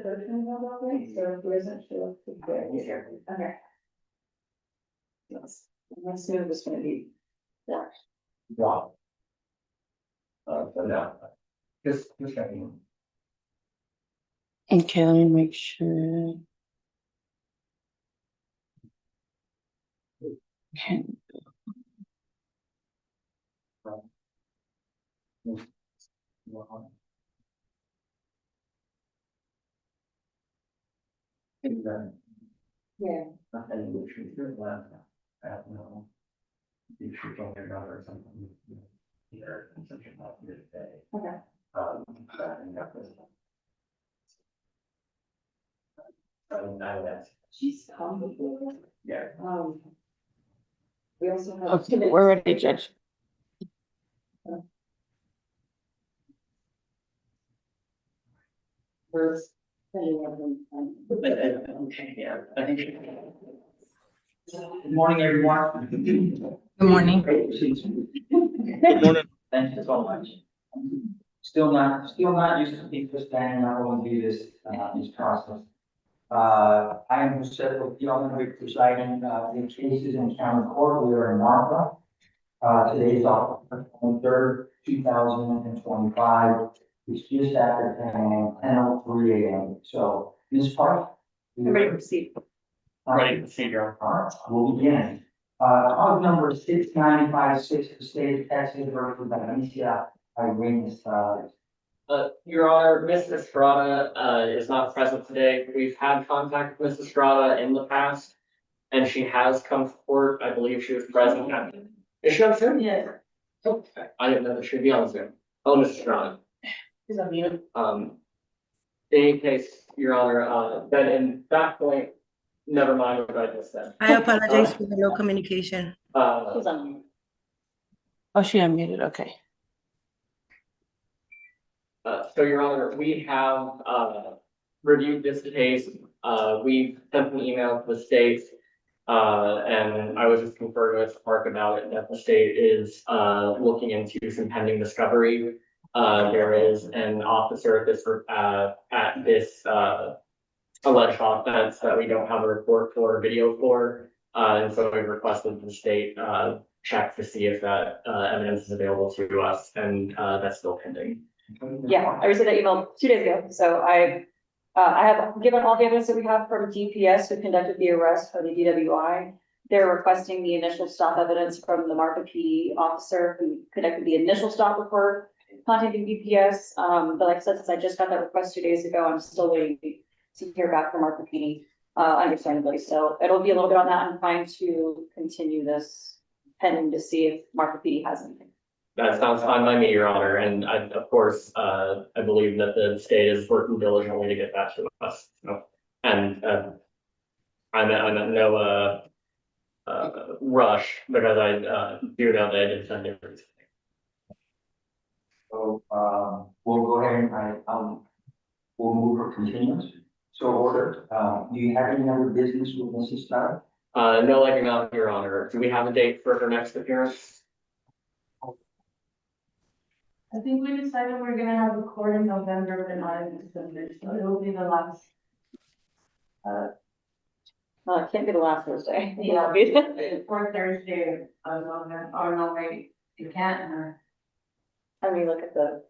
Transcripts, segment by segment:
person about that, so if there isn't, she'll be there. Okay. Let's move this one to be. Wow. So no, just checking. Okay, let me make sure. Okay. Yeah. Nothing which is good last. I don't know. You should go get another or something. Here, something like here today. Okay. And that was. That's, She's come before. yeah. We also have. Okay, we're ready, Judge. First. Okay, yeah, I think. Good morning, everyone. Good morning. Good morning. Thank you so much. Still not used to people standing up when we do this process. I am José Portillo, presiding, in cases in county court. We are in Martha. Today is October 3rd, 2025. It's just after 10:03 a.m. So, Ms. Park. I'm ready to proceed. Ready to proceed, Your Honor. We'll begin. Cause number 6956, the state of Texas versus Valencia, Irene Estrada. Your Honor, Ms. Estrada, is not present today. We've had contact with Ms. Estrada in the past, and she has come forward. I believe she was present. Is she on Zoom? Yeah. Okay, I didn't know that she'd be on Zoom. Oh, Ms. Estrada. Is that you? In any case, Your Honor, then in that point, never mind what I just said. I apologize for the no communication. She's on mute. Oh, she unmuted, okay. So Your Honor, we have, reviewed this case. We've sent an email to the state. And I was just conferring with Park about it, that the state is, looking into some pending discovery. There is an officer at this, alleged offense that we don't have a report for or video for. And so we requested the state, check to see if that, evidence is available to us, and, that's still pending. Yeah, I received that email 2 days ago, so I have given all the evidence that we have from DPS who conducted the arrest for the DWI. They're requesting the initial stop evidence from the Marfa PD officer who conducted the initial stop before contacting DPS. But like I said, since I just got that request 2 days ago, I'm still waiting to hear back from Marfa PD, understandably. So it'll be a little bit on that. I'm trying to continue this pending to see if Marfa PD has anything. That sounds fine by me, Your Honor, and I, of course, I believe that the state is working diligently to get that to us, so. And, I'm in no, rush, because I, do know they did send it. So, we'll go ahead and we'll move for continuance. So ordered. Do you have any other business with Mrs. Estrada? No, I do not, Your Honor. Do we have a date for her next appearance? I think we decided we're gonna have a court in November, but not in December, so it will be the last. Well, it can't be the last Thursday. Yeah, or Thursday, or no, wait, you can't, or. I mean, look at the,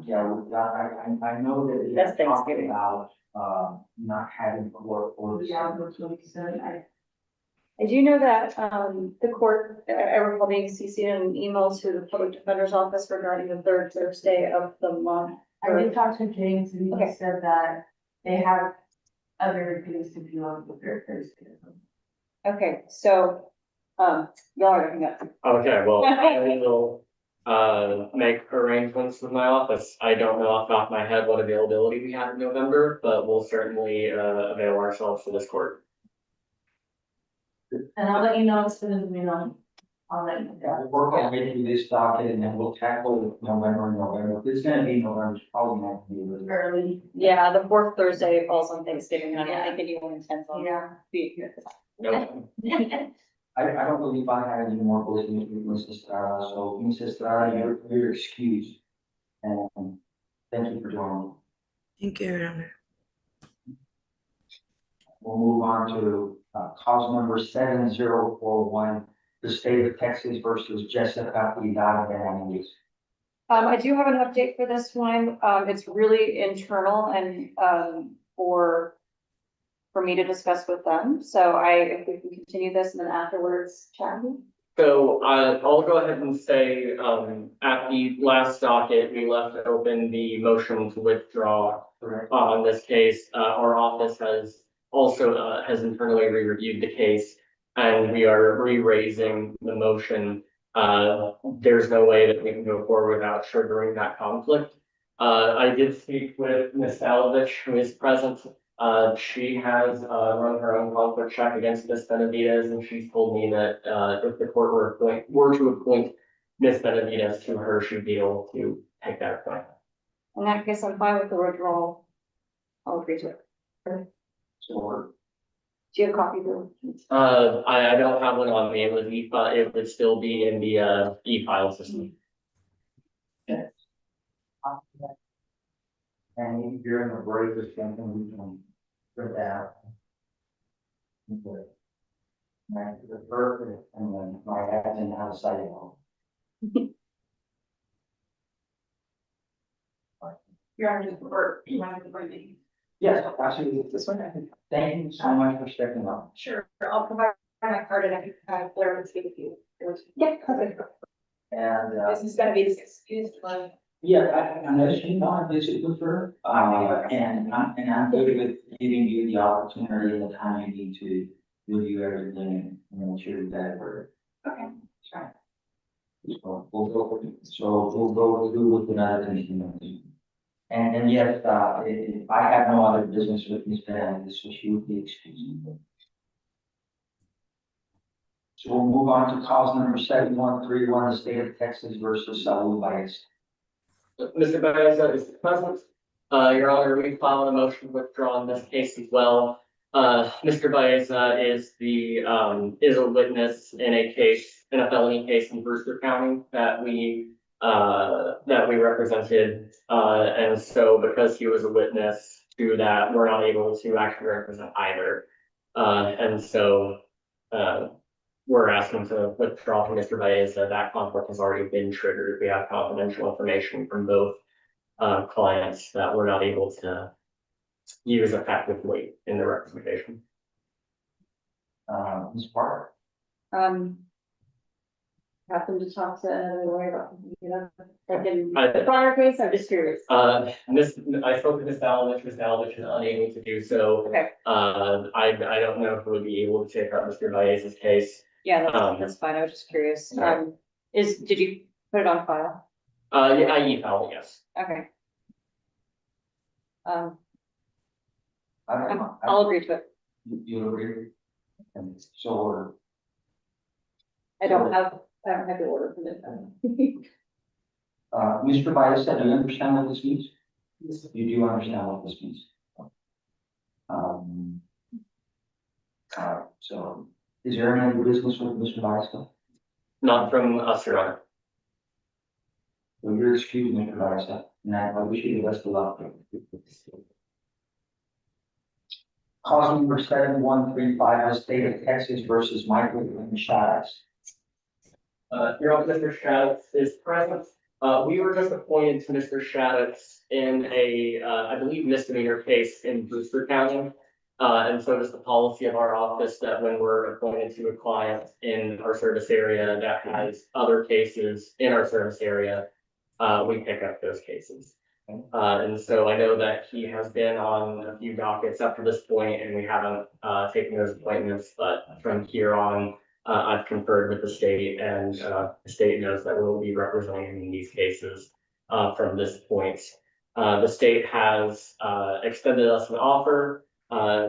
Yeah, I know that we That's have talked Thanksgiving. about, not having court or this. Yeah, which will be soon, I do know that, the court, I recall being CC'd in an email to the public defender's office regarding the third Thursday of the month. I did talk to James, and Okay. he said that they have other things to do on the third Thursday. Okay, so, y'all are looking up. Okay, well, I will, make arrangements with my office. I don't know off the top of my head what availability we have in November, but we'll certainly, avail ourselves for this court. And I'll let you know as soon as we know. I'll let you know. Yeah, we'll work on making this docket and then we'll tackle November. If it's gonna be November, it's probably not gonna be really. Early, Yeah, the fourth Thursday falls on Thanksgiving, and I'm thinking you want to intend on yeah. being here. No, I don't believe I have any more business with Mrs. Estrada, so Mrs. Estrada, you're excused. And thank you for joining. Thank you, Your Honor. We'll move on to, cause number 7041, the state of Texas versus Jessica Hidalgo Hernandez. I do have an update for this one. It's really internal and, for me to discuss with them. So if we can continue this and then afterwards chat. So I'll go ahead and say, at the last docket, we left open the motion to withdraw. Correct. On this case, our office has also, has internally re-reviewed the case, and we are re-raising the motion. There's no way that we can go forward without triggering that conflict. I did speak with Ms. Salovich, who is present. She has, run her own conflict check against Ms. Benavides, and she's told me that, if the court were to appoint Ms. Benavides to her, she'd be able to take that appointment. In that case, I'm fine with the withdrawal. I'll agree to it. So, Do you have a copy of it? I don't have one on me. It would be, it would still be in the, e-file system. and if you're in a break or something, we can put that. Okay. Right, the perfect, and then my admin outside of. You're on just for, you want to bring me? Yes, actually, this one, I think, thank you so much for stepping up. Sure, I'll provide my card and I can, Blair would speak with you. Yeah, perfect. And, This is gonna be the excuse one. yeah, I know she wanted to visit with her, and I'm good with giving you the opportunity and the time you need to review everything and make sure that we're. Okay, sure. So we'll go through with another thing. And yes, I have no other business with Ms. Fernandez, so she would be excused. So we'll move on to cause number 7131, the state of Texas versus Saul Baez. Mr. Baeza is present. Your Honor, we filed a motion to withdraw in this case as well. Mr. Baeza is is a witness in a case, in a felony case in Brewster County that we represented. And so because he was a witness to that, we're not able to actually represent either. And so, we're asking to withdraw from Mr. Baeza. That conflict has already been triggered. We have confidential information from both clients that we're not able to use effectively in the representation. Ms. Parker. Happen to talk to another lawyer about, like in I- the prior case, I'm just curious. I spoke with Ms. Dalovich. Ms. Dalovich is unable to do so. Okay, I don't know if we would be able to take up Mr. Baeza's case. yeah, that's fine. I was just curious. Yeah. Did you put it on file? Yeah, I e-filed, yes. Okay. I don't know. I'll agree to it. You agree? And so, I don't have the order for this. Mr. Baeza, do you understand what this means? You do understand what this means? So is there any other business with Mr. Baeza? Not from us, Your Honor. So you're excused, Mr. Baeza, and I wish you the best of luck. Cause number 7135, the state of Texas versus Michael Shaddix. Your Honor, Mr. Shaddix is present. We were just appointed to Mr. Shaddix in a, I believe misdemeanor case in Brewster County. And so it's the policy of our office that when we're appointed to a client in our service area that has other cases in our service area, we pick up those cases. And so I know that he has been on a few dockets up to this point, and we haven't taken those appointments, but from here on, I've conferred with the state, and the state knows that we'll be representing him in these cases from this point. The state has extended us an offer.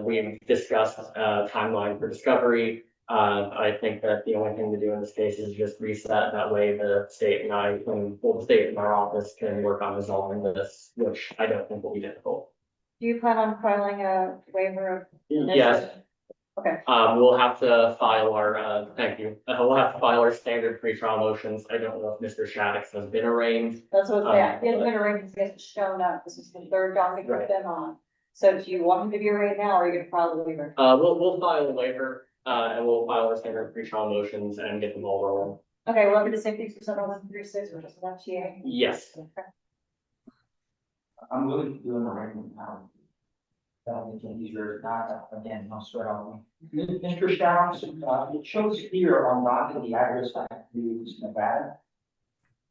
We've discussed timeline for discovery. I think that the only thing to do in this case is just reset. That way the state and I can, well, the state and our office can work on resolving this, which I don't think will be difficult. Do you plan on filing a waiver of? Yes, Okay, we'll have to file our, thank you. We'll have to file our standard pretrial motions. I don't know if Mr. Shaddix has been arraigned. that's what, yeah, he hasn't been arranged, he hasn't shown up. This is the third docket with them on. So do you want him to be right now, or are you gonna file the waiver? We'll file a waiver, and we'll file our standard pre-trial motions and get the ball rolling. Okay, we'll do the same thing for 7136, which is an FTA. Yes. I'm willing to do an arrangement now. That we can use your, not, again, no sweat on me. Mr. Showers, it shows here on docket the address that you use Nevada.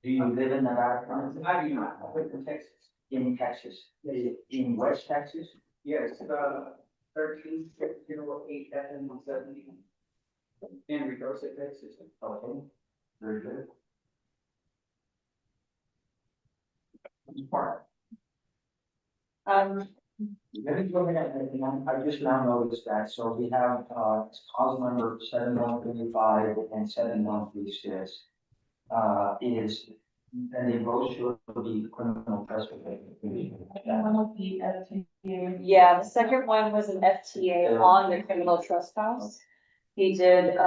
Do you live in Nevada? I do not, I live in Texas. In Texas, in West Texas? Yes, 13608 170. In Redosa, Texas. Okay, very good. Part. Let me go ahead and I just now noticed that, so we have, cause number 7135 and 7136. Is, and they both should be criminal trespassing. One of the FTA. Yeah, the second one was an FTA on the criminal trespass. He did,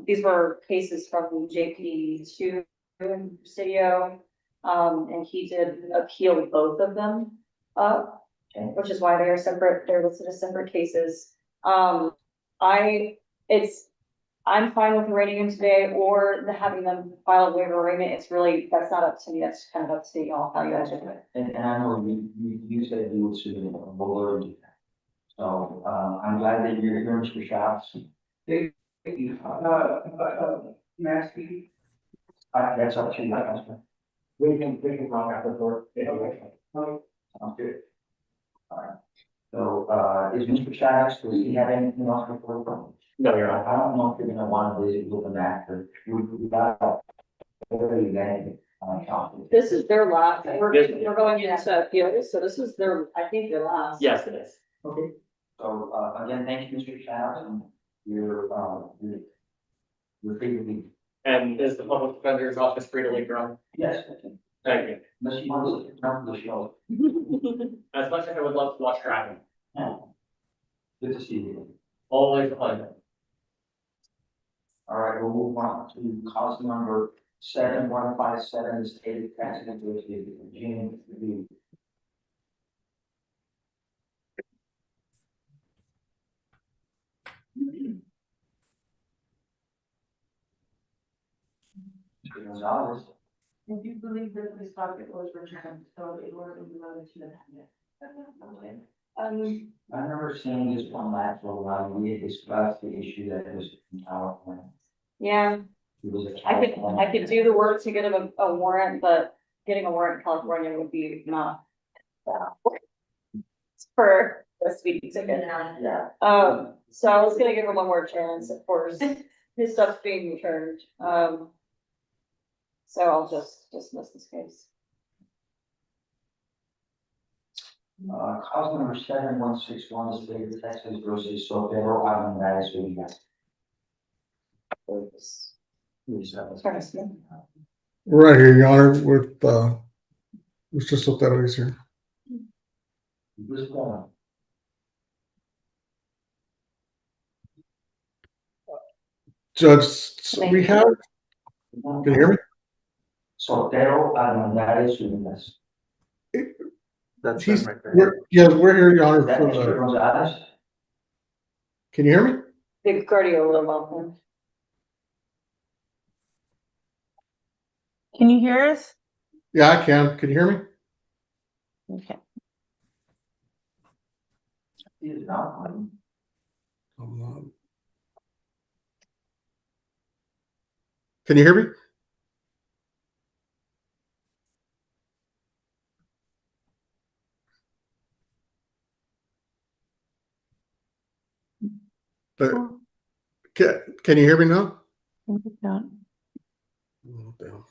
these were cases from JP2 in Presidio, and he did appeal both of them up. Okay. Which is why they are separate, they're listed as separate cases. I'm fine with writing them today or having them file a waiver agreement. It's really, that's not up to me, that's kind of up to y'all, how you guys do it. And I know you said you would sue them, we'll learn to do that. So, I'm glad that you're here, Mr. Shops. Thank you. May I speak? That's up to you, Councilman. We can talk after the board. Sounds good. All right. So, is Mr. Shops, does he have anything else before? No, Your Honor. I don't know if you're gonna want to visit with them after, we got very event, topic. This is their last, we're Yes. going into appeals, so this is their, I think their last. Yes, it is. Okay. So, again, thank you, Mr. Shops, and you're free to leave. And is the public defender's office free to leave, Your Honor? Yes, Thank you. unless you want to come to the show. As much as I would love to watch traffic, Yeah. Good to see you. always a pleasure. All right, we'll move on to cause number 7157, state tax negotiated in June. Mr. Gonzalez. I do believe that this topic was returned, so it wasn't related to that. I remember seeing this one last while we had discussed the issue that was in California. Yeah, It was a I California. could do the work to get him a warrant, but getting a warrant in California would be not. For a speeding ticket. Yeah. So I was gonna give him one more chance, of course, his stuff's being returned, so I'll just dismiss this case. Cause number 7161, the state of Texas versus Sotero Island, that is what we got. Sorry, Smith. Right here, Your Honor, with, Mr. Sotero is here. Who's going? Judge, so we have, can you hear me? Sotero Island, that is what we got. That's He's, him right there. we're here, Your Honor, That for Mr. the, Gonzalez? can you hear me? Big cardio a little bit. Can you hear us? Yeah, I can you hear me? Okay. He is not on. Can you hear me? But, can you hear me now? No. Oh, damn.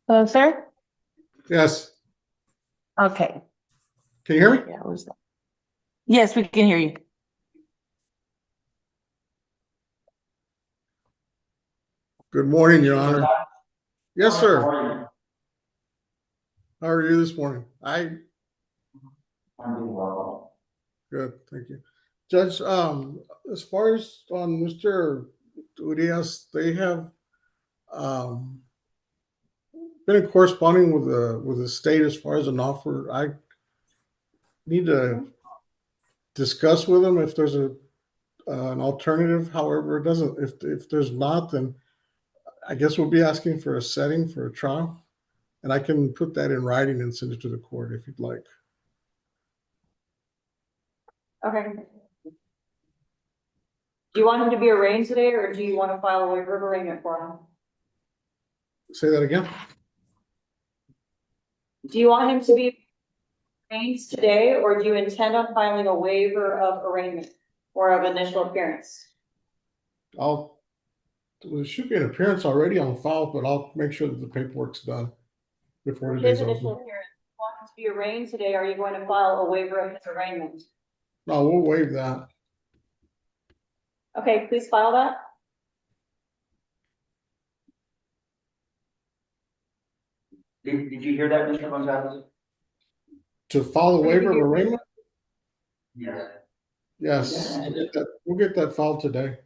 Hello, sir? Yes, Okay. can you hear me? Yeah, what was that? Yes, we can hear you. Good morning, Your Honor. Yes, sir. How are you? How are you this morning? I'm doing well. Good, thank you. Judge, as far as on Mr. Urias, they have, been corresponding with the state as far as an offer. I need to discuss with them if there's an alternative. However, it doesn't, if there's not, then I guess we'll be asking for a setting for a trial. And I can put that in writing and send it to the court if you'd like. Okay. Do you want him to be arraigned today, or do you want to file a waiver of arraignment for him? Say that again? Do you want him to be arraigned today, or do you intend on filing a waiver of arraignment or of initial appearance? There should be an appearance already on file, but I'll make sure that the paperwork's done before His today's initial over. appearance. Do you want him to be arraigned today, or are you going to file a waiver of his arraignment? No, we'll waive that. Okay, please file that. Did you hear that, Mr. Gonzalez? To file a waiver of arraignment? Yes. Yes, we'll get that filed today.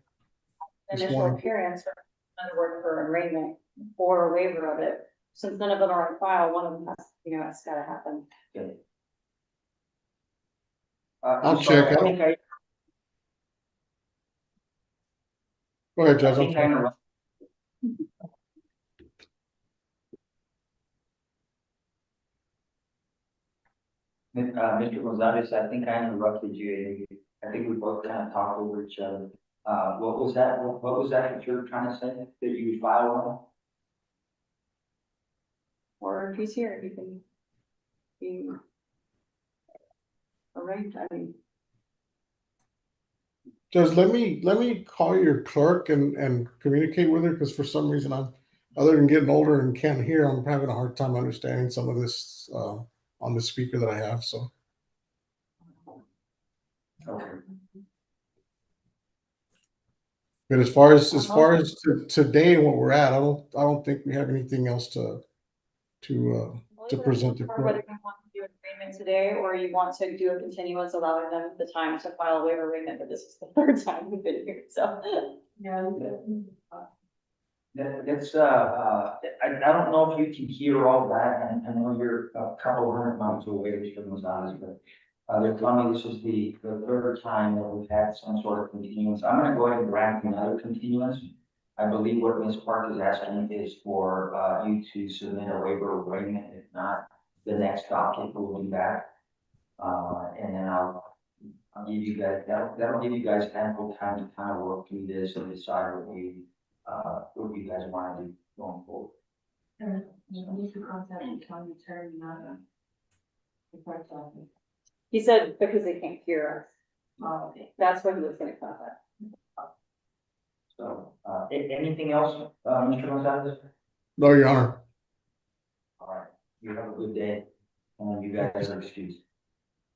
This Initial morning. appearance for another word for arraignment or a waiver of it. Since none of them are on file, one of them has, it's gotta happen. Okay. I'll I'm sorry, check. I think I Go ahead, Judge. think I interrupted. Mr. Gonzalez, I think I interrupted you. I think we both kind of talked over each other. What was that? What was that you were trying to say that you filed on? Or if he's here, he can be arraigned, I mean. Judge, let me call your clerk and communicate with her, because for some reason other than getting older and can't hear, I'm having a hard time understanding some of this on the speaker that I have, so. Okay. But as far as today and what we're at, I don't think we have anything else to present to Or court. whether you want to do an agreement today, or you want to do a continuance, allowing them the time to file a waiver agreement, but this is the third time we've been here, so. Yeah. That's, I don't know if you can hear all that, and I know you're a couple hundred miles away, Mr. Gonzalez, but they're telling me this is the third time that we've had some sort of continuance. I'm gonna go ahead and grant another continuance. I believe what Ms. Park is asking is for you to submit a waiver of arraignment. If not, the next docket will be back. And then I'll give you guys, that'll give you guys ample time to kind of work through this and decide what you guys want to do going forward. You need to contact the county attorney, not the clerk's office. He said because they can't hear us, Oh, okay. that's what he was gonna contact. So, anything else, Mr. Gonzalez? No, Your Honor. All right, you have a good day, and you guys are excused.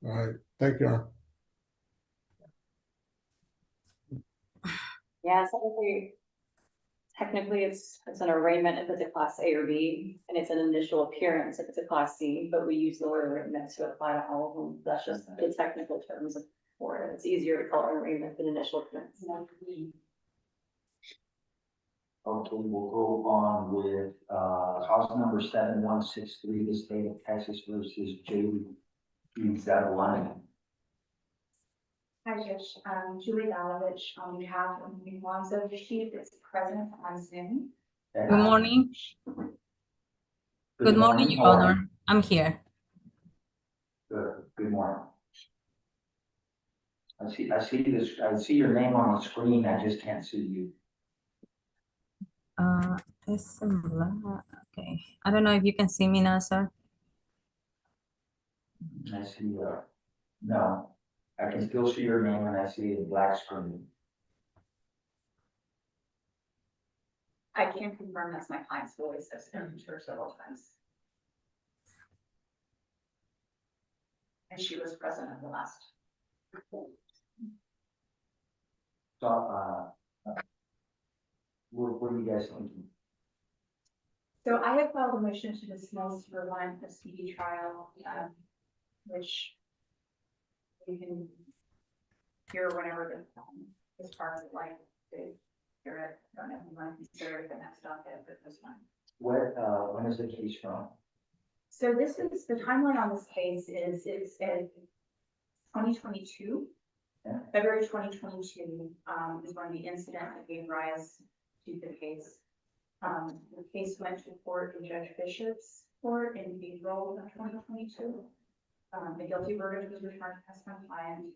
All right. Thank you, Your Honor. Yeah, technically it's an arraignment if it's a class A or B, and it's an initial appearance if it's a class C, but we use the word arraignment to apply to all of them. That's just the technical terms for it. It's easier to call it arraignment than initial appearance. Okay, we'll go on with, cause number 7163, the state of Texas versus J. Zavalani. Hi, Judge, Julie Dalovich on behalf of Nuanza Rashid is present on Zoom. Good morning. Good morning, Your How are you? Honor. I'm here. Good morning. I see this, I see your name on the screen, I just can't see you. It's similar. Okay. I don't know if you can see me now, sir. I see, no, I can still see your name and I see a black screen. I can confirm that's my client's voice, I've spoken to her several times. And she was present at the last. So, what are you guys thinking? So I have filed a motion to dismiss for line of speedy trial, which you can hear whenever this part of like, they hear it, don't know if you want to consider it the next docket, but this one. when is the case from? So this is, the timeline on this case is, it's in 2022. Yeah. February 2022, is when the incident that gave rise to the case. The case went to court in Judge Bishop's court in April of 2022. The guilty verdict was returned as compliant.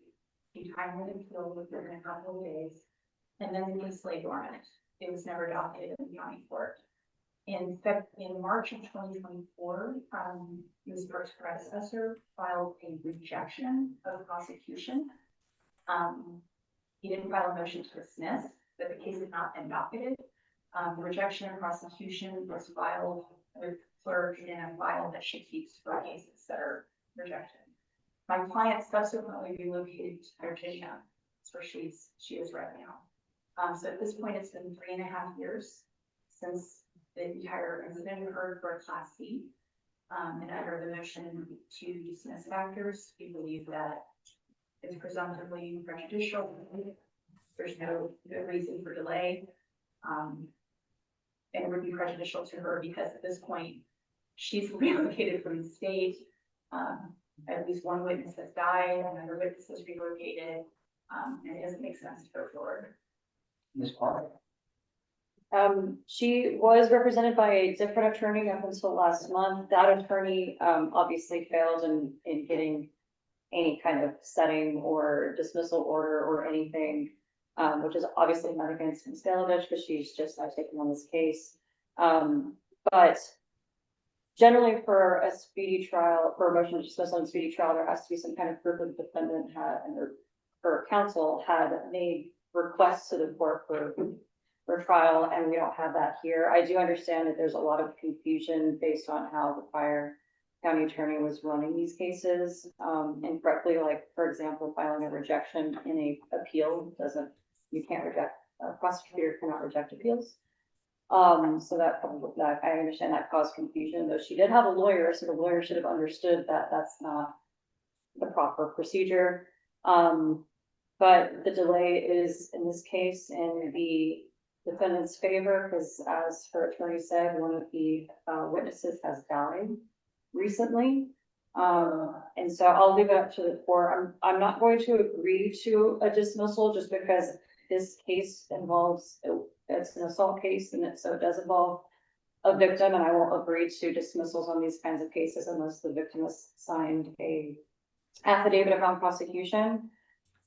He timely appealed within a couple of days, and then the case lay dormant. It was never documented in the county court. In March of 2024, his first predecessor filed a rejection of the prosecution. He didn't file a motion to dismiss, but the case had not been docketed. The rejection of prosecution was filed with clerk in a file that she keeps for cases that are rejected. My client subsequently relocated to Virginia. That's where she is right now. So at this point, it's been 3.5 years since the entire incident occurred for a Class C. And under the motion to dismiss factors, we believe that it's presumptively prejudicial. There's no reason for delay. And it would be prejudicial to her because at this point, she's relocated from the state. At least one witness has died, another witness has relocated, and it doesn't make sense to go forward. Ms. Park? She was represented by a different attorney up until last month. That attorney, obviously failed in getting any kind of setting or dismissal order or anything, which is obviously not against Ms. Galavich, because she's just not taking on this case. But generally for a speedy trial, for a motion to dismiss on a speedy trial, there has to be some kind of proof that the defendant had, and her counsel had made requests to the court for trial, and we don't have that here. I do understand that there's a lot of confusion based on how the prior county attorney was running these cases, incorrectly, like, for example, filing a rejection in a appeal you can't reject, a prosecutor cannot reject appeals. So that I understand that caused confusion, though she did have a lawyer, so the lawyer should have understood that that's not the proper procedure. But the delay is, in this case, in the defendant's favor, because as her attorney said, one of the witnesses has died recently. And so I'll leave it up to the court. I'm not going to agree to a dismissal just because this case involves, it's an assault case, and so it does involve a victim, and I won't agree to dismissals on these kinds of cases unless the victim has signed a affidavit of non-prosecution.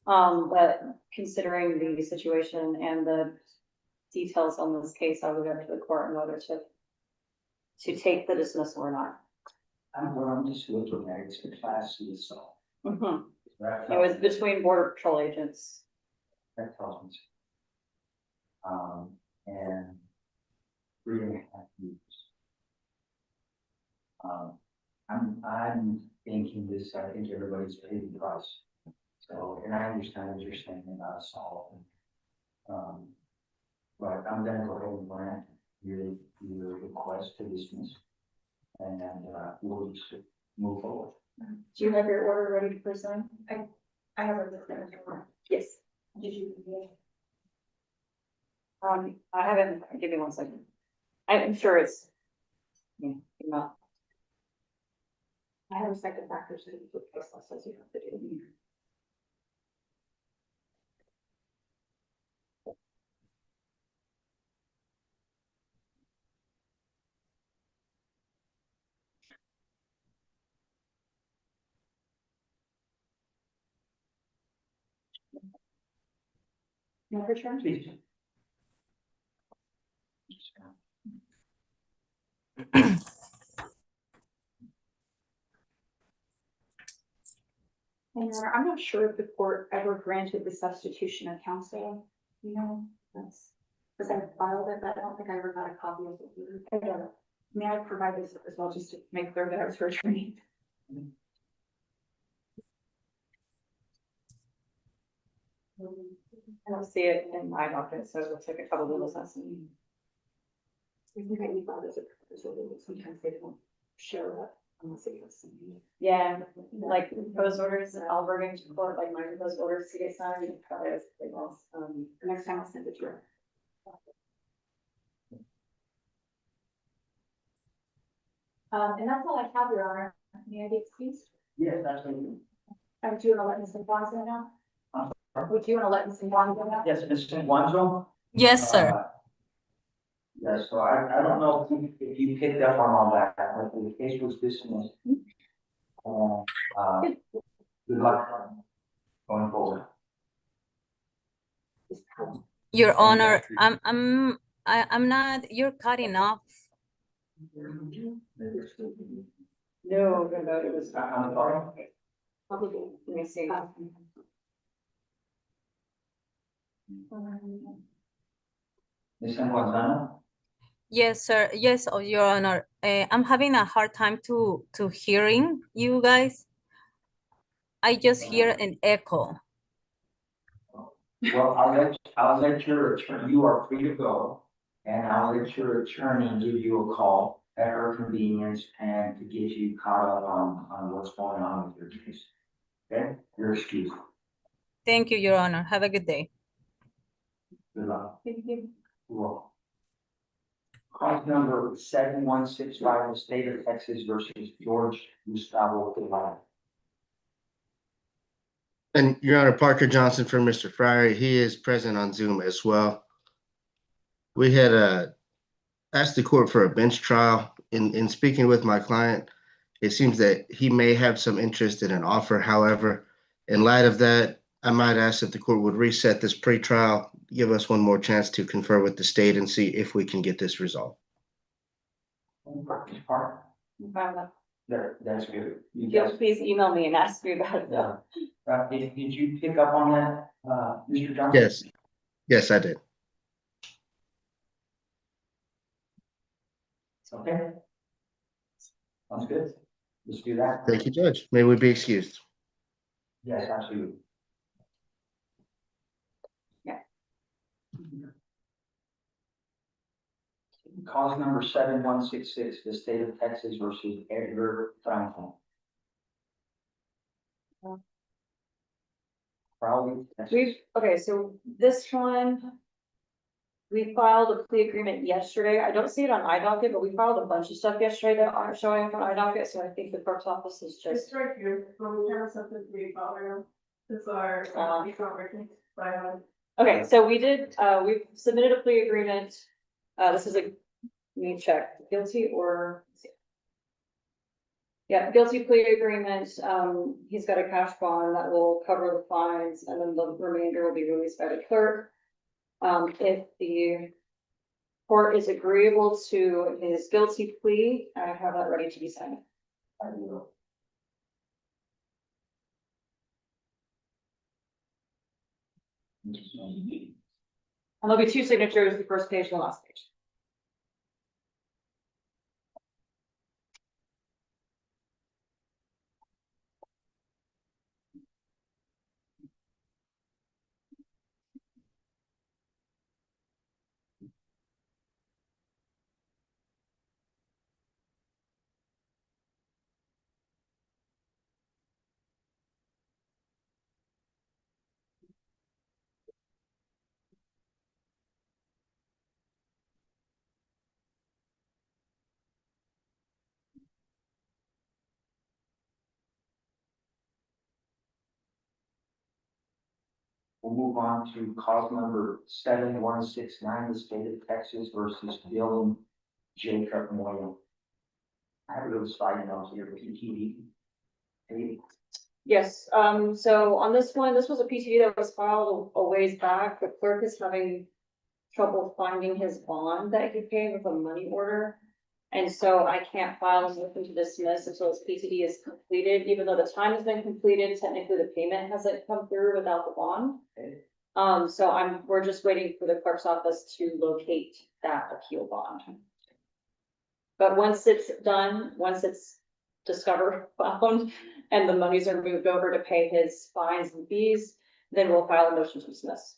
But considering the situation and the details on this case, I'll leave it up to the court on whether to take the dismissal or not. I'm just looking at it, it's a Class C assault. Mhm. That It was between border patrol agents. tells me. And 3.5 years. I'm thinking this, I think everybody's paid the price. So, and I understand what you're saying about assault. But I'm gonna go ahead and grant your request to dismiss. And we'll just move forward. Do you have your order ready to present? I have a Yes. Did you? I haven't, give me 1 second. I'm sure it's. Yeah, email. I have a second factor, so the case law says you have to do. No, for sure. Please. And Your Honor, I'm not sure if the court ever granted the substitution of counsel, you know, that's, because I filed it, but I don't think I ever got a copy of it either. I don't know. May I provide this as well, just to make clear that I was her attorney? I don't see it in my docket, so it looks like a couple of those. I think I filed as a proposal, but sometimes they don't show up unless it goes somewhere. Yeah, like proposed orders, I'll bring into court, like my proposed orders to get signed, and probably everything else. The next time I'll send it to her. And that's all I have, Your Honor. May I be excused? Yes, absolutely. Would you want to let Ms. Bonzo know? I'm Would you want to let Ms. Bonzo know? Yes, Mr. Wanzo? Yes, sir. Yeah, so I don't know if you picked up on all that, but the case was dismissed. Good luck going forward. Your Honor, I'm not, you're cutting off. No, it was. I'm sorry. Let me see. Ms. Wanzano? Yes, sir. Yes, oh, Your Honor. I'm having a hard time to hearing you guys. I just hear an echo. Well, I'll let your attorney, you are free to go, and I'll let your attorney give you a call at her convenience and to get you caught up on what's going on with your case. Okay, you're excused. Thank you, Your Honor. Have a good day. Good luck. Thank you. Well, cause number 7165, the state of Texas versus George Gustavo Guevara. And Your Honor, Parker Johnson for Mr. Fryer, he is present on Zoom as well. We had asked the court for a bench trial. In speaking with my client, it seems that he may have some interest in an offer. However, in light of that, I might ask that the court would reset this pretrial, give us one more chance to confer with the state and see if we can get this resolved. That's good. You You'll guys, please email me and ask me about it though. did you pick up on that, Mr. Johnson? Yes, yes, I did. Okay. Sounds good. Let's do that. Thank you, Judge. May we be excused? Yes, absolutely. Yeah. Cause number 7166, the state of Texas versus Edgar Franklin. Crowley, Texas. Okay, so this one, we filed a plea agreement yesterday. I don't see it on iDocket, but we filed a bunch of stuff yesterday that aren't showing up on iDocket, so I think the clerk's office is just. It's right here, so we have something to read about right now. It's our, it's not working, but, Okay, so we did, we've submitted a plea agreement. This is a, let me check, guilty or? Yeah, guilty plea agreement. He's got a cash bond that will cover the fines and then the remainder will be released by the clerk. If the court is agreeable to his guilty plea, I have that ready to be signed. I will. And there'll be two signatures, the first page and the last page. We'll move on to cause number 7169, the state of Texas versus Dylan Jacob Moyle. I have a little side note here, PTD. Hey, Yes, so on this one, this was a PTD that was filed a ways back. The clerk is having trouble finding his bond that he paid with a money order. And so I can't file a motion to dismiss until his PTD is completed, even though the time has been completed, technically the payment hasn't come through without the bond. So we're just waiting for the clerk's office to locate that appeal bond. But once it's done, once it's discovered, found, and the monies are moved over to pay his fines and fees, then we'll file a motion to dismiss.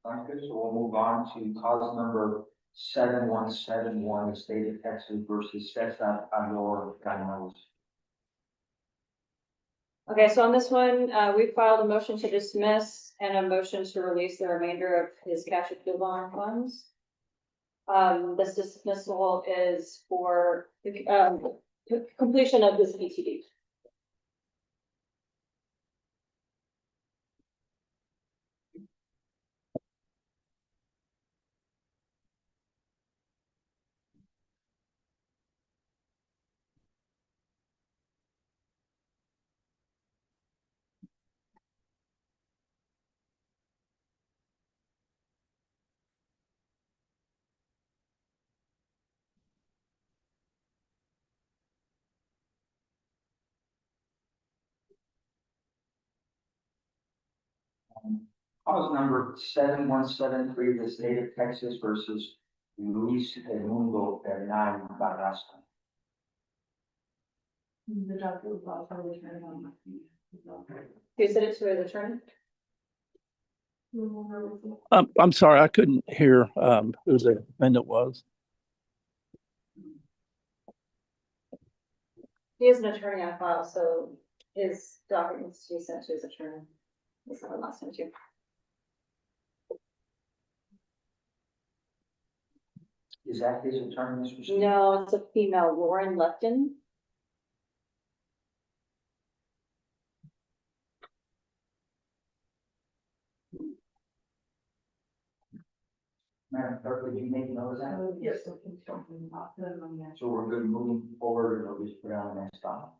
Sounds good, so we'll move on to cause number 7171, the state of Texas versus Cesar Alor Ganos. Okay, so on this one, we filed a motion to dismiss and a motion to release the remainder of his cash appeal bond funds. This dismissal is for, completion of this ETD. Cause number 7173, the state of Texas versus Luis Edmundo Hernan Barraza. The doctor was also returned on. You said it to his attorney? I'm sorry, I couldn't hear who the defendant was. He has an attorney on file, so his documents to be sent to his attorney. This is the last one too. Is that his attorney, Mr. Stevens? No, it's a female, Lauren Lefton. Madam Clerk, would you make note of that? Yes. So we're good moving forward, and we'll just put on the next stop.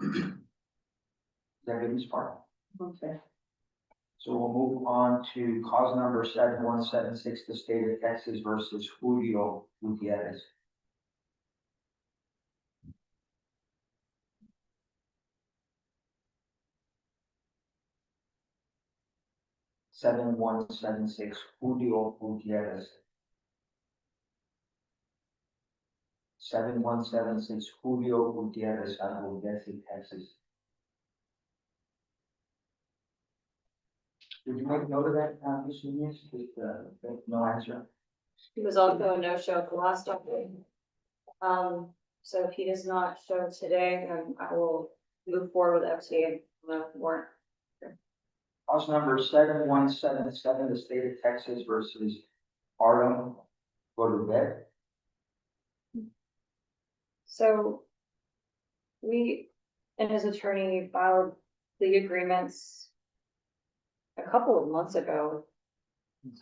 Is that good, Ms. Park? Okay. So we'll move on to cause number 7176, the state of Texas versus Julio Gutierrez. Seven one seven six Julio Gutierrez. 7176 Julio Gutierrez out of Odessa, Texas. Did you make note of that, Mr. Nunez? Just, no answer? He was also a no-show at the last update. So if he does not show today, then I will move forward with FTA on the warrant. House number 7177, the state of Texas versus Artem Golubev. So we and his attorney filed the agreements a couple of months ago.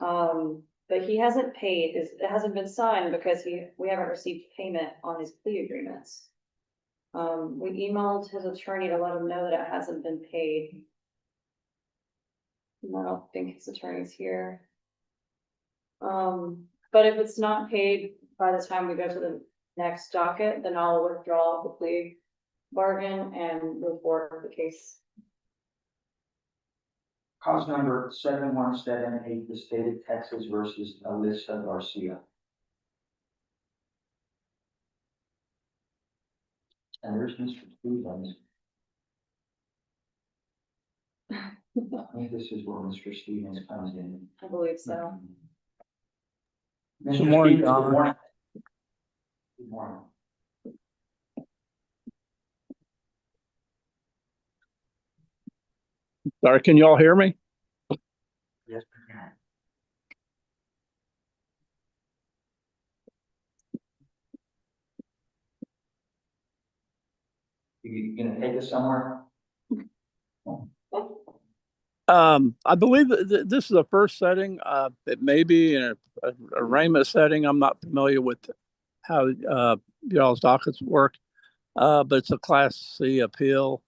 But he hasn't paid, it hasn't been signed because we haven't received payment on his plea agreements. We emailed his attorney to let him know that it hasn't been paid. And I don't think his attorney's here. But if it's not paid by the time we go to the next docket, then I'll withdraw the plea bargain and move forward with the case. Cause number 7178, the state of Texas versus Alyssa Garcia. And there's Mr. Stevens. I think this is where Mr. Stevens comes in. I believe so. Mr. Good morning, Stevens, Your good morning. Good morning. Sorry, can you all hear me? Yes, we can. You gonna take us somewhere? I believe that this is the first setting. It may be in a arraignment setting. I'm not familiar with how y'all's dockets work, but it's a Class C appeal.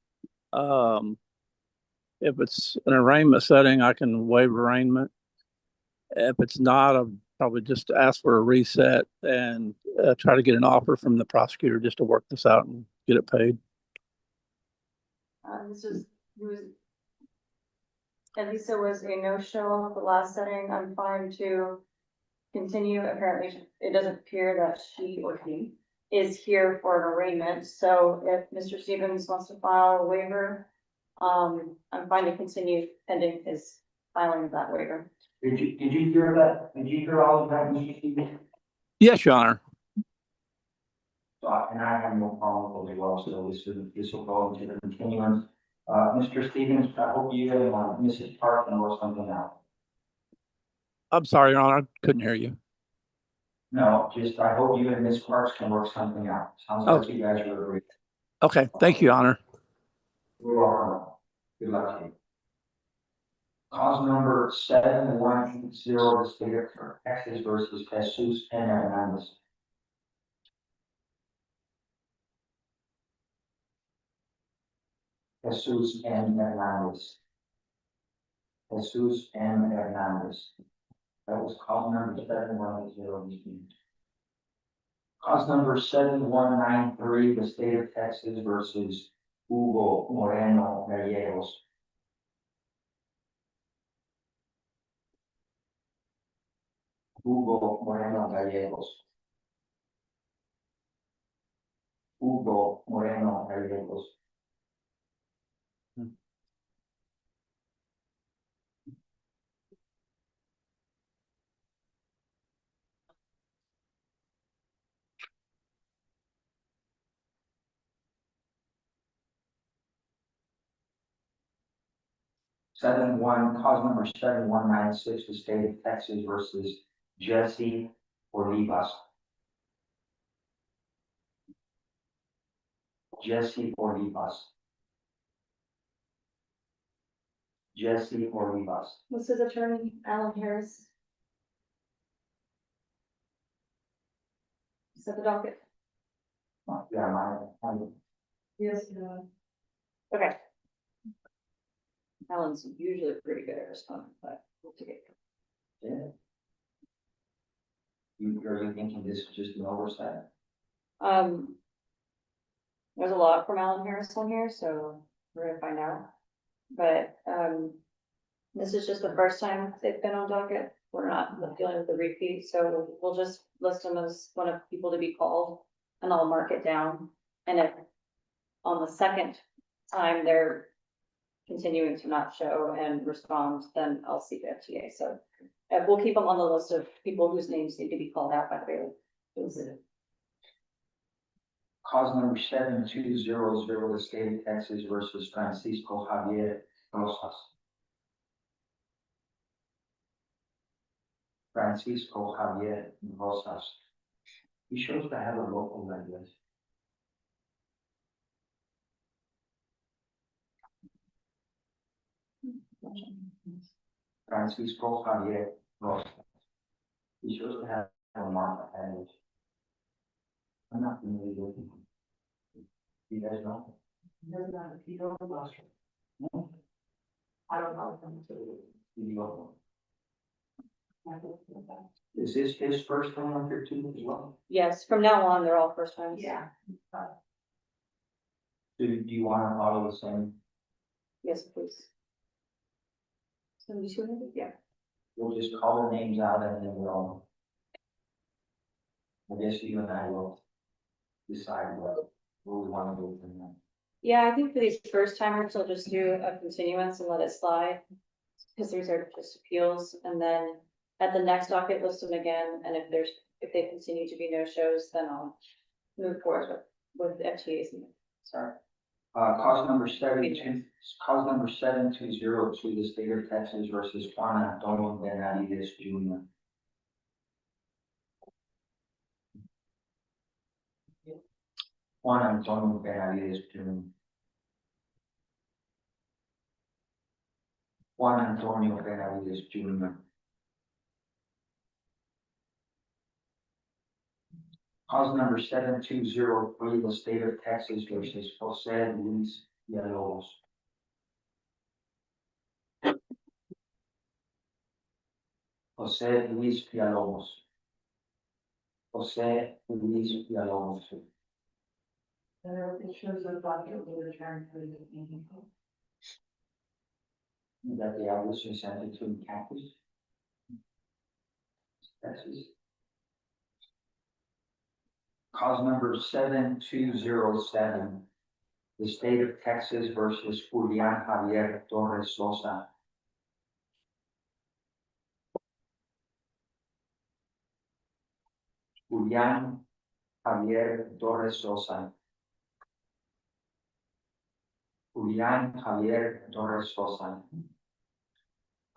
If it's an arraignment setting, I can waive arraignment. If it's not, I'll probably just ask for a reset and try to get an offer from the prosecutor just to work this out and get it paid. At least there was a no-show at the last setting. I'm fine to continue. Apparently, it doesn't appear that she or he is here for an arraignment. So if Mr. Stevens wants to file a waiver, I'm fine to continue pending his filing of that waiver. Did you hear that? Did you hear all of that, Mr. Stevens? Yes, Your Honor. So, and I have no problem with it as well, so this will go into the continuance. Mr. Stevens, I hope you and Mrs. Park can work something out. I'm sorry, Your Honor, I couldn't hear you. No, just I hope you and Ms. Parks can work something out. Sounds like you guys are agree. Okay, thank you, Your Honor. You're welcome. Good luck to you. Cause number 7110, the state of Texas versus Jesus N. Hernandez. Jesus N. Hernandez. Jesus N. Hernandez. That was cause number 7110. Cause number 7193, the state of Texas versus Hugo Moreno Gallegos. Hugo Moreno Gallegos. Hugo Moreno Gallegos. 7196, the state of Texas versus Jesse Olivas. Jesse Olivas. Jesse Olivas. What's his attorney, Alan Harris? Is that the docket? Yeah, Yes, no. Okay. Alan's usually pretty good at responding, but we'll take it. yeah. Are you thinking this is just an oversight? There's a lot from Alan Harris on here, so we're gonna find out. But, this is just the first time they've been on docket. We're not dealing with the repeat, so we'll just list them as one of people to be called and I'll mark it down. And if on the second time they're continuing to not show and respond, then I'll seek FTA. So we'll keep them on the list of people whose names need to be called out by the bailiff. Cause number 7200, the state of Texas versus Francisco Javier Rosas. Francisco Javier Rosas. He shows to have a local like this. Francisco Javier Rosas. He shows to have a Martha Adams. I'm not familiar with him. You guys know? No. No? I don't know. You know. Is this his first time up here too as well? Yes, from now on, they're all first times. Yeah. Do you want to follow the same? Yes, please. 7200, yeah. We'll just call their names out and then we'll. I guess you and I will decide what we want to do from there. Yeah, I think for these first timers, I'll just do a continuance and let it slide. Because these are just appeals, and then at the next docket, list them again, and if they continue to be no shows, then I'll move forward with FTAs. Sorry. Cause number 720, the state of Texas versus Juan Antonio Benavides Jr. Juan Antonio Benavides Jr. Juan Antonio Benavides Jr. Cause number 7203, the state of Texas versus Jose Luis Villalobos. Jose Luis Villalobos. Jose Luis Villalobos. It shows the document with the term for the meeting. That the address is sent to campus. Texas. Cause number 7207, the state of Texas versus Julian Javier Torres Sosa. Julian Javier Torres Sosa. Julian Javier Torres Sosa.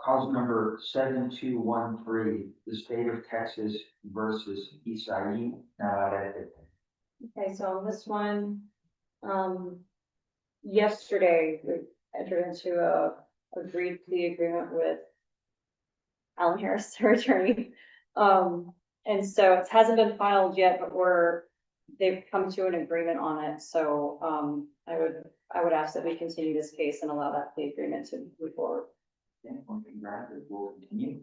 Cause number 7213, the state of Texas versus Isai Navarrete. Okay, so on this one, yesterday, we entered into a agreed plea agreement with Alan Harris, her attorney. And so it hasn't been filed yet, but they've come to an agreement on it, so, I would ask that we continue this case and allow that plea agreement to move forward. Then when we grant it, we'll continue.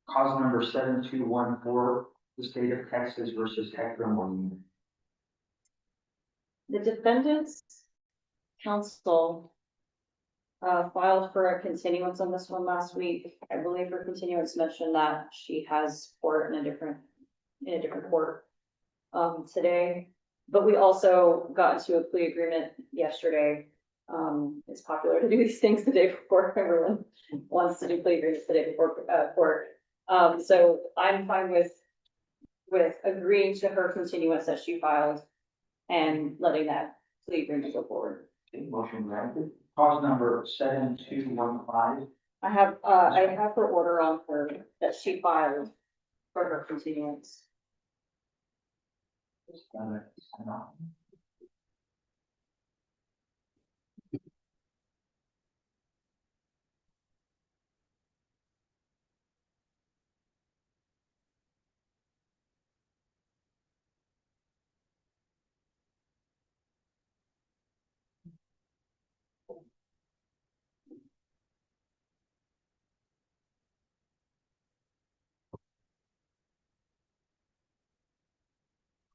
Cause number 7214, the state of Texas versus Hector Molina. The defendant's counsel filed for a continuance on this one last week. I believe her continuance mentioned that she has court in a different court today. But we also got into a plea agreement yesterday. It's popular to do these things the day before. Everyone wants to do plea agreements the day before court. So I'm fine with agreeing to her continuance that she filed and letting that plea agreement go forward. Okay, motion granted. Cause number 7215. I have her order on her that she filed for her continuance.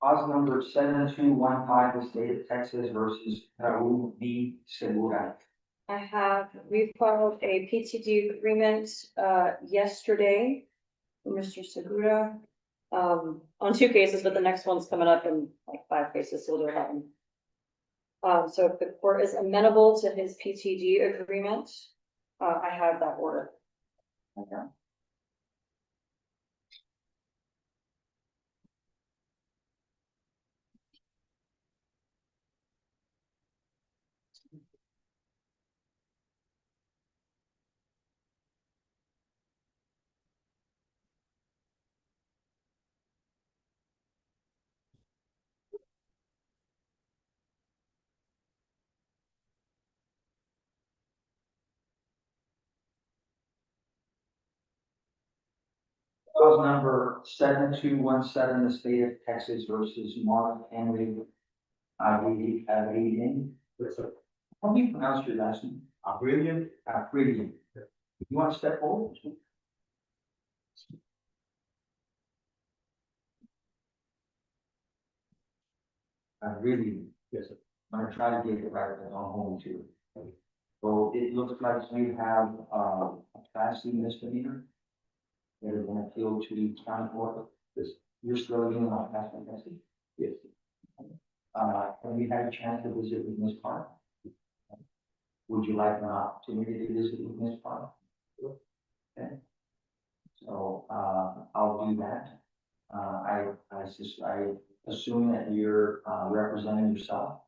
Cause number 7215, the state of Texas versus Raul V. Segura. We filed a PTD agreement, yesterday for Mr. Segura, on 2 cases, but the next one's coming up in like 5 cases, so we'll do 11. So if the court is amenable to his PTD agreement, I have that order. Okay. Cause number 7217, the state of Texas versus Mark Henry Avrilian. How do you pronounce your last name? Avrilian. Avrilian. You want to step forward? Avrilian. Yes, sir. I'm gonna try to get it right, but I'm home too. So it looks like you have a class C misdemeanor. They're gonna appeal to the county court. You're still living on Pass Fantasy? Yes. Have you had a chance to visit with Ms. Park? Would you like an opportunity to visit with Ms. Park? Okay. So, I'll do that. I assume that you're, representing yourself?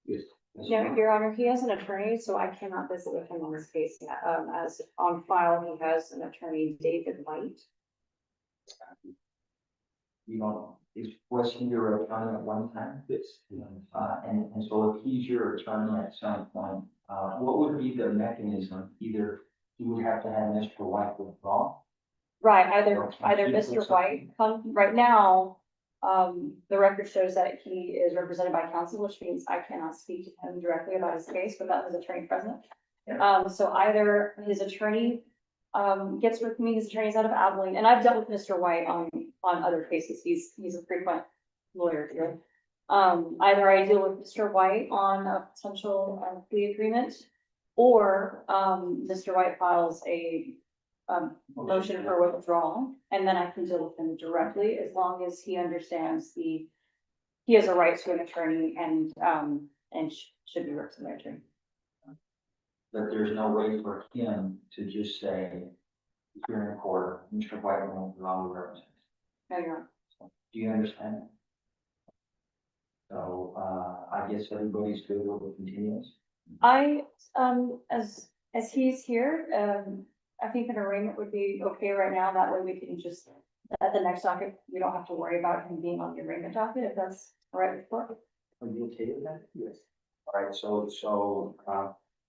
Yes. No, Your Honor, he has an attorney, so I cannot visit with him on this case. As on file, he has an attorney, David White. You know, wasn't your attorney at one time? Yes. And so if he's your attorney at some point, what would be the mechanism? Either you would have to have Mr. White withdraw. Right, either Mr. White, right now, the record shows that he is represented by counsel, which means I cannot speak to him directly about his case without his attorney present. So either his attorney, gets with me, his attorney's out of Abilene, and I've dealt with Mr. White on other cases. He's a frequent lawyer here. Either I deal with Mr. White on a potential plea agreement, or, Mr. White files a motion for withdrawal, and then I can deal with him directly as long as he understands he has a right to an attorney and should be represented by an attorney. But there's no way for him to just say, if you're in court, Mr. White won't belong to represent. No, Your Honor. Do you understand? So, I guess everybody's good with the continuance. As he's here, I think an arraignment would be okay right now. That way we can just, at the next docket, we don't have to worry about him being on the arraignment docket, if that's all right with the board. Are you okay with that? Yes. All right,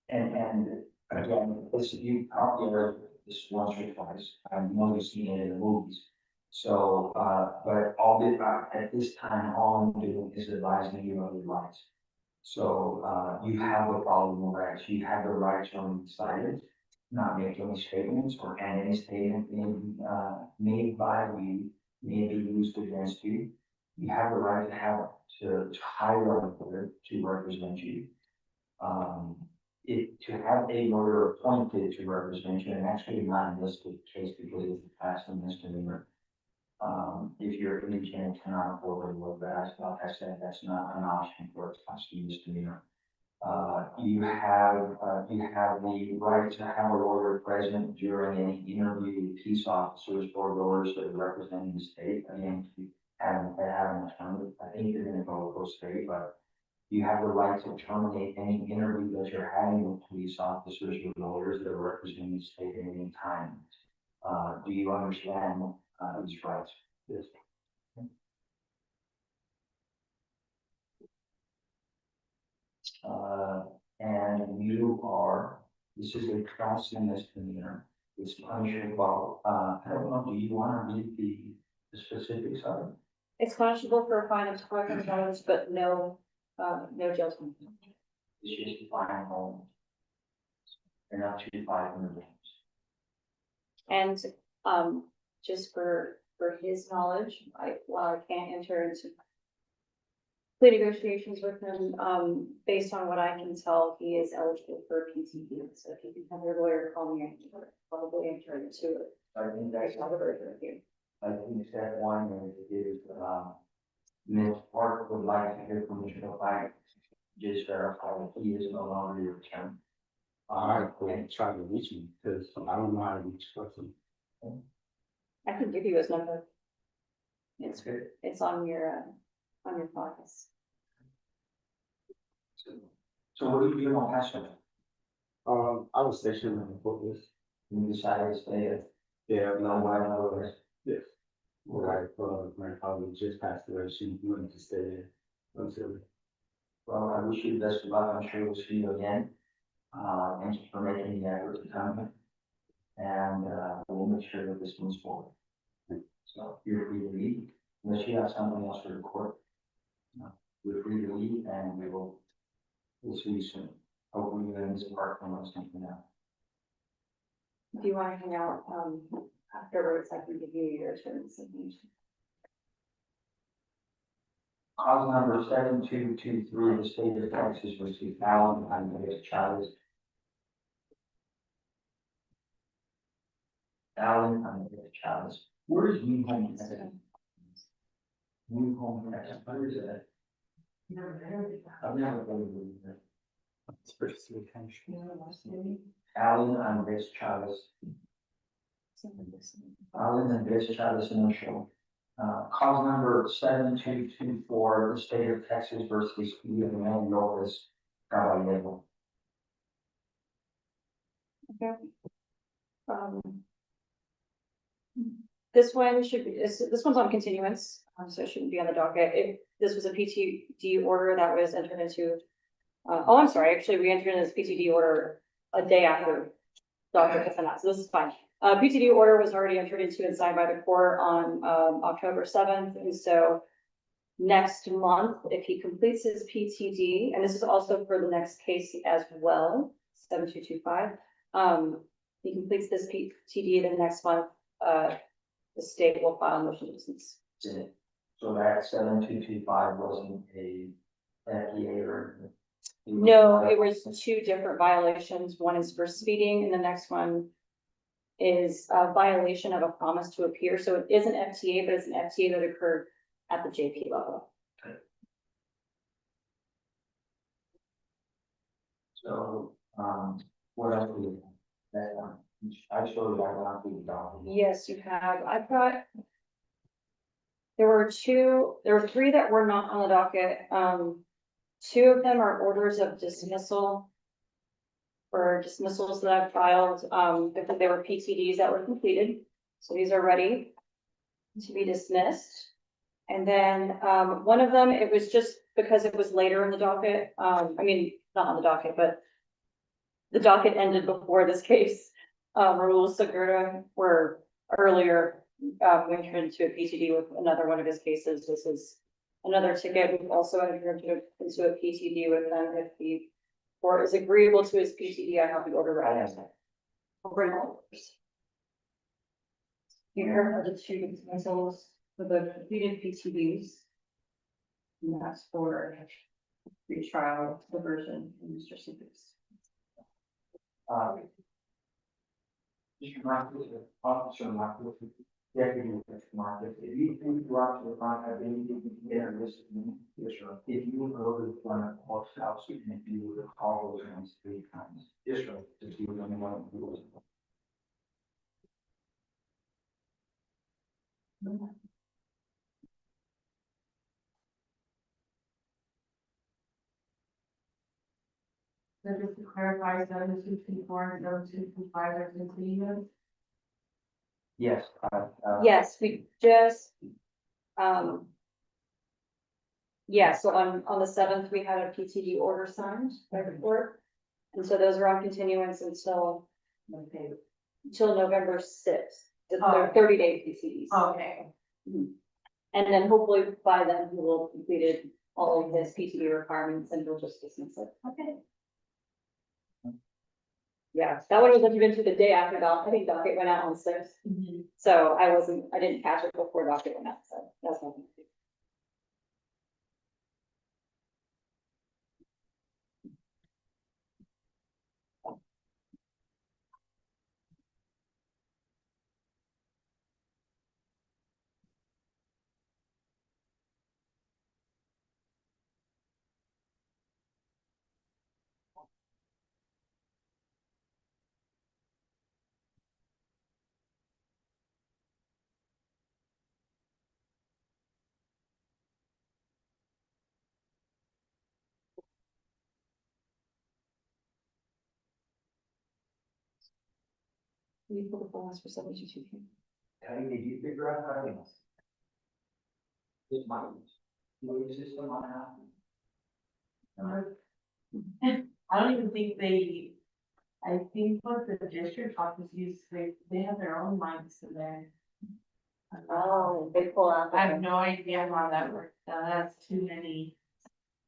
and again, this, you probably heard this once or twice, I've noticed it in the movies. So, but at this time, all I'm doing is advising you of your rights. So, you have the following rights, you have the right to remain silent, not make any statements, or any statement made by you may be used against you. You have the right to hire a lawyer to represent you. To have a lawyer appointed to represent you, and actually not in this case because it's a past misdemeanor. If you're indigent and cannot afford a lawyer, but like I said, that's not an option for a past misdemeanor. You have the right to have a lawyer present during any interview with peace officers or lawyers that are representing the state. Again, if you have an attorney, I think you're gonna go state, but you have the right to terminate any interview that you're having with police officers or lawyers that are representing the state at any time. Do you understand these rights? Yes. And this is a class C misdemeanor. It's punishable. I don't know, do you want to read the specifics of it? It's punishable for a fine of $500, but no jail time. It's just a fine home. And up to $500. And, just for his knowledge, while I can't enter into plea negotiations with him, based on what I can tell, he is eligible for PTD. So if you can have your lawyer call me, I can probably enter into it. I think that's Not a version of you. I think step one is, Ms. Park would like to hear from Mr. White, just verify that he is no longer your attorney. I can't try to reach him because I don't know how to reach person. I can give you his number. It's good. It's on your files. So what do you want to ask him? I was stationed in the fortress. You decided to stay at, Yeah, no, no, why my not? yes. My wife, my father just passed away. She wanted to stay there until. Well, I wish you the best of luck. I'm sure we'll see you again. Thank you for making the effort to come here. And, we'll make sure that this moves forward. So you're free to leave, unless you have something else for the court. You're free to leave and we'll see you soon. Hopefully you're in this park and we'll something out. Do you want to hang out, afterwards? I can give you your insurance information. Cause number 7223, the state of Texas received Alan Andres Chavez. Alan Andres Chavez. Where is New Home Texas? New Home Texas, where is that? I've never been there. It's pretty sweet. Alan Andres Chavez. Alan Andres Chavez initial. Cause number 7224, the state of Texas versus Leonel Lopez Caballero. Okay. This one should be, this one's on continuance, so it shouldn't be on the docket. This was a PTD order that was entered into. I'm sorry, actually, we entered in this PTD order a day after docket was announced, so this is fine. PTD order was already entered into and signed by the court on, October 7th, and so next month, if he completes his PTD, and this is also for the next case as well, 7225, he completes this PTD, then next month, the state will file a motion to dismiss. So that 7225 wasn't a FDA or? No, it was two different violations. One is for speeding and the next one is a violation of a promise to appear. So it is an FTA, but it's an FTA that occurred at the JP level. So, what else do you, that one? I showed you that one through the document. Yes, you have. I've got. There were three that were not on the docket. Two of them are orders of dismissal. for dismissals that I've filed, because they were PTDs that were completed. So these are ready to be dismissed. And then, one of them, it was just because it was later in the docket, I mean, not on the docket, but the docket ended before this case. Raul Segura were earlier, we entered into a PTD with another one of his cases. This is another ticket. We've also entered into a PTD with them. If the court is agreeable to his PTD, I have the order ready. I'll bring all orders. Here are the two dismissals for the completed PTDs. And that's for retrial, diversion, and Mr. Seegers. Mr. Marcus, Officer Marcus, Deputy Marcus, if you think you are to the front, I believe you can get a list of them. Yes, sir. If you would go to the front of the courthouse, and if you would call those names 3 times. Yes, sir. To see what anyone who was. So just to clarify, 7224 and 7225 are continuous? Yes. Yes, we just, yeah, so on the 7th, we had a PTD order signed by the court. And so those are on continuance until November 6th. They're 30-day PTDs. Okay. And then hopefully by then he will have completed all of his PTD requirements and we'll just dismiss it. Okay. Yeah, that one was even to the day after I think docket went out on 6th. So I didn't catch it before docket went out, so that's nothing. We pull the balance for 72. Hey, did you figure out how to? It might. Your system on how? I don't even think I think what the district office uses, they have their own lines in there. Oh, they pull out. I have no idea how that works, that's too many.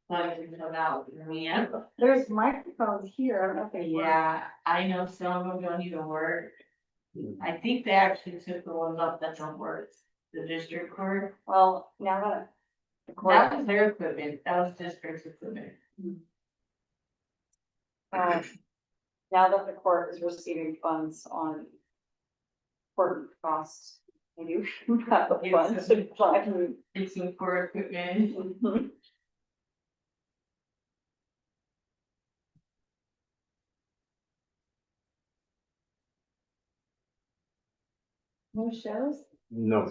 Plugs to fill out for me. There's microphones here. I don't know if they work. Yeah, I know some of them don't even work. I think they actually took the ones up that don't work, the district court. Well, now that. the court- That was their equipment, that was district's equipment. Now that the court is receiving funds on court costs, maybe we can have the funds to apply. It's some court equipment. No shows? No.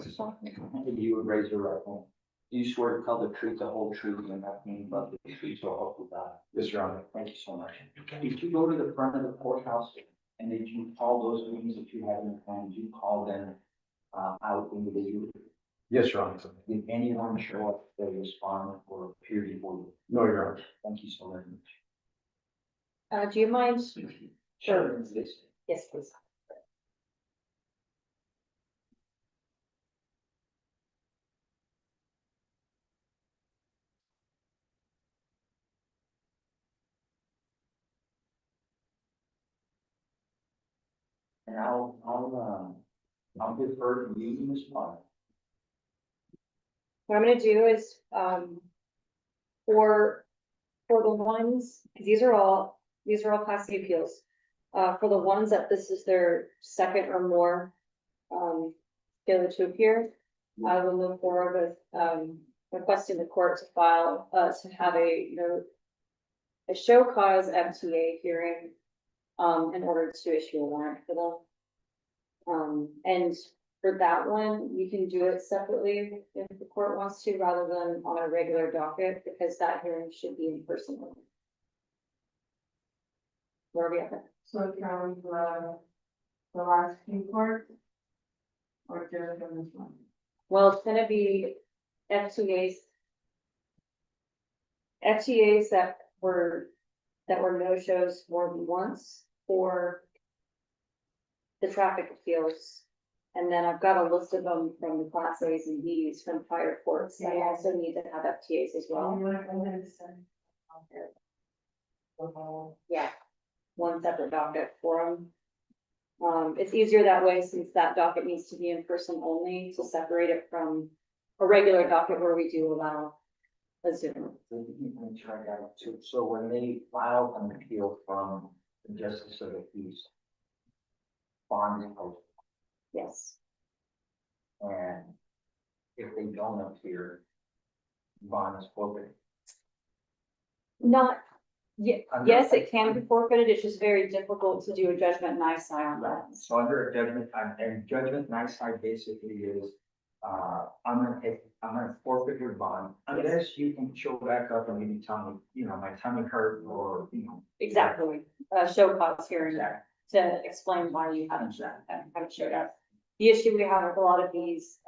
You would raise your right hand. Do you swear to tell the truth, the whole truth, and nothing but the truth, so help you God? Yes, Your Honor. Thank you so much. If you go to the front of the courthouse and did you call those meetings that you had in plan, did you call them out individually? Yes, Your Honor. Did anyone show up that respond or appear before you? No, Your Honor. Thank you so very much. Do you mind? Sure. Yes, please. And I'll defer to you in this part. What I'm gonna do is, for the ones, because these are all Class C appeals. For the ones that this is their second or more, failure to appear, I will move forward with, requesting the court to file, to have a show cause FTA hearing, in order to issue a warrant for them. And for that one, you can do it separately if the court wants to, rather than on a regular docket, because that hearing should be in person. Where are we at? So from the last few court? Or just from this one? Well, it's gonna be FTAs. FTAs that were no-shows more than once, or the traffic appeals. And then I've got a list of them from the class A's and B's from prior courts that Yeah. also need to have FTAs as well. You wanna go ahead and send? Yeah, one separate docket for them. It's easier that way since that docket needs to be in person only to separate it from a regular docket where we do allow a Zoom. Let me try that out too. So when they file an appeal from the justice of the peace, bond is posted, Yes, and if they don't appear, bond is forfeited. not, ye- Under- yes, it can be forfeited, it's just very difficult to do a judgment nisi on that. So under a judgment, and judgment nisi basically is, I'm gonna forfeit your bond unless you can show back up and maybe tell me, you know, my tummy hurt or, you know. Exactly, show cause hearing to explain why you haven't showed up. The issue we have with a lot of these,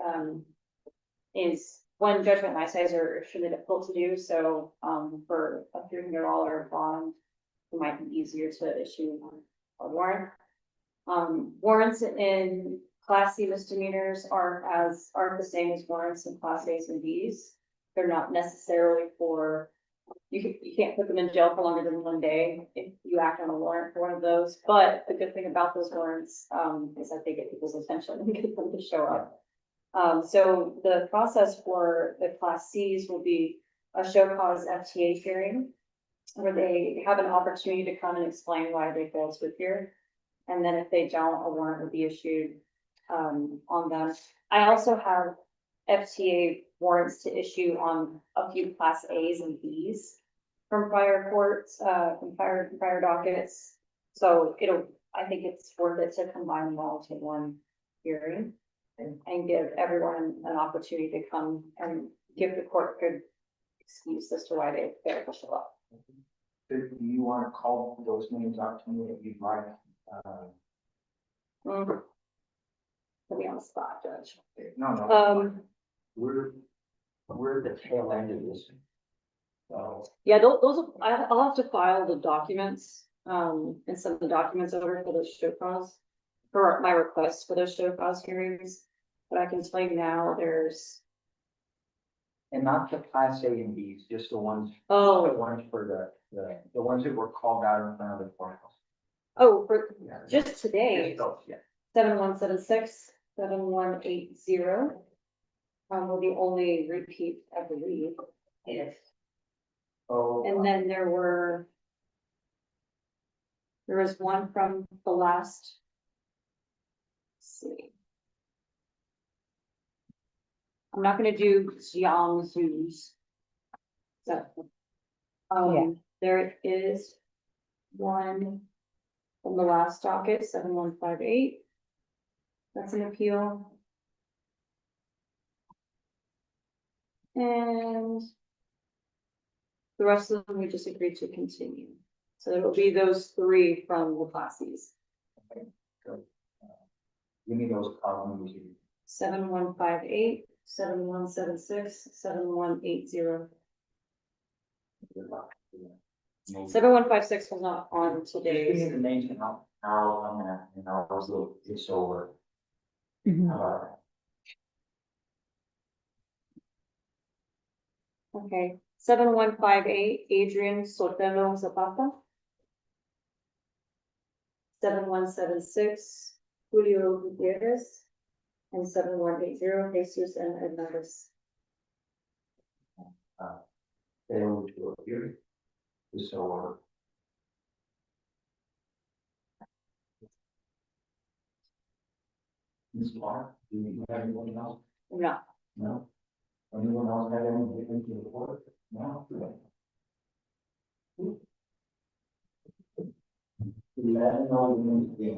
is when judgment niceties are extremely difficult to do, so, for a $300 bond, it might be easier to issue a warrant. Warrants in Class C misdemeanors aren't the same as warrants in Class A's and B's. They're not necessarily for, you can't put them in jail for longer than 1 day if you act on a warrant for one of those. But the good thing about those warrants, is that they get people's attention and get them to show up. So the process for the Class Cs will be a show cause FTA hearing, where they have an opportunity to come and explain why they failed to appear. And then if they don't, a warrant will be issued, on them. I also have FTA warrants to issue on a few Class A's and B's from prior courts, from prior dockets. So I think it's worth it to combine them all to one hearing and give everyone an opportunity to come and give the court good excuse as to why they failed to show up. Do you want to call those names out to me if you'd like? Put me on the spot, Judge. No. We're the tail end of this. So, Yeah, I'll have to file the documents, and send the documents over for those show cause, for my request for those show cause hearings. But I can tell you now, there's, and not the Class A and Bs, just the ones for the ones that were called out in front of the courthouse. for just today, Just those, yeah. 7176, 7180. Will be only repeat, I believe. Yes. Oh, And then there was one from the last. Let's see. I'm not gonna do Jiangsu's. So. There is one from the last docket, 7158. That's an appeal. And the rest of them we just agreed to continue. So it'll be those three from the classes. Give me those columns. 7158, 7176, 7180. 7156 was not on Just give me today's. the names and I'll I'm gonna, it's over. Okay, 7158, Adrian Sotelo Zapata. 7176, Julio Gutierrez. And 7180, Jesus and Hernandez. Failed to appear. It's over. Ms. Clark, do you have anyone else? No. No? Anyone else have anything to report? No? Let me know when you